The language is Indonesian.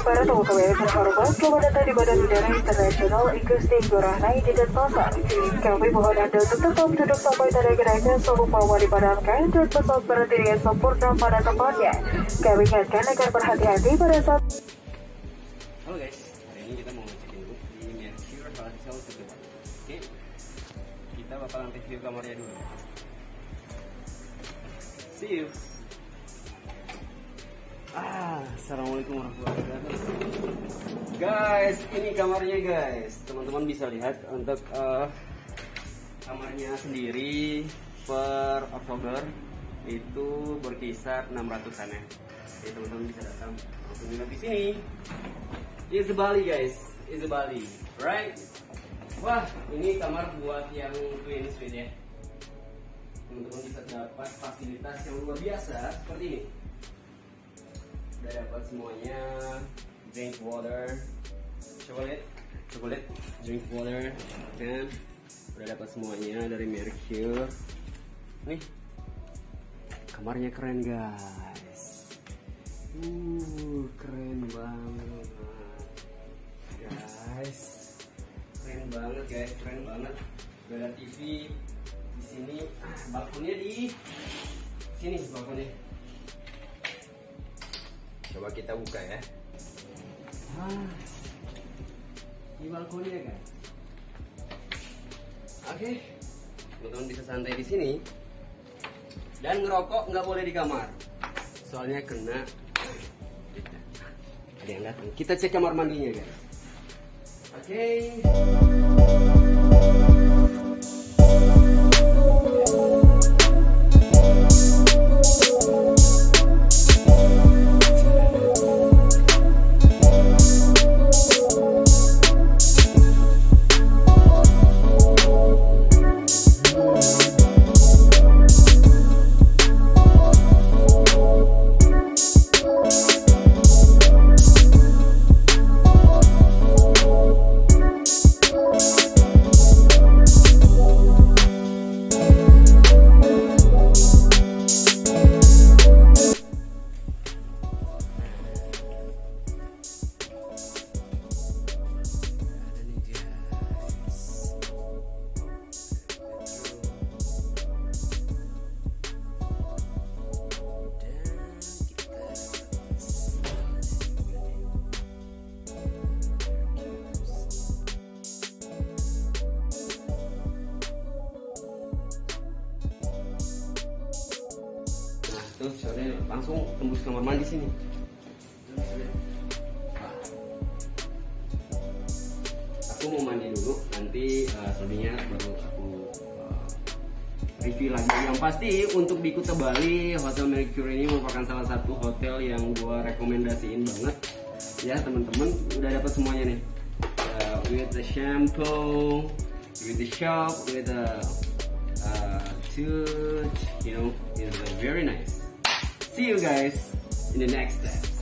para tamu kami yang terhormat, selamat datang di Bandara Udara Internasional Igusti Ngurah Rai di Denpasar. Kami mohon Anda untuk tetap duduk sampai tanda kenaikan seluruh power dipadamkan dan pesawat berhenti dengan sempurna pada tempatnya. Kami ingatkan agar berhati-hati pada saat. Halo guys, hari ini kita mau ngecekin dulu di Mercure Hotel Teguh. Oke, kita bakalan review kamarnya dulu. See you. Assalamualaikum warahmatullahi wabarakatuh. Guys, ini kamarnya guys. Teman-teman bisa lihat untuk kamarnya sendiri per Oktober itu berkisar 600-an ya. Jadi teman-teman bisa datang langsung nginep di sini. It's a Bali guys, it's a Bali, right? Wah, ini kamar buat yang twin suite ya. Teman-teman bisa dapat fasilitas yang luar biasa seperti ini. Udah dapat semuanya, drink water, chocolate, drink water, dan udah dapat semuanya dari Mercure. Nih, kamarnya keren guys. Keren banget guys, keren banget. Udah ada TV di sini, balkonnya di sini balkonnya. Coba kita buka ya. Ini balkonnya kan. Oke, teman-teman bisa santai di sini. Dan ngerokok nggak boleh di kamar, soalnya kena. Ada yang datang. Kita cek kamar mandinya guys. Oke. Tuh, soalnya langsung tembus kamar mandi sini. Aku mau mandi dulu, nanti selebihnya baru aku review lagi. Yang pasti untuk di Kuta Bali, Hotel Mercure ini merupakan salah satu hotel yang gua rekomendasiin banget. Ya teman-teman, udah dapat semuanya nih. With the shampoo, with the shop, with the tooth, you know, it's very nice. See you guys in the next step.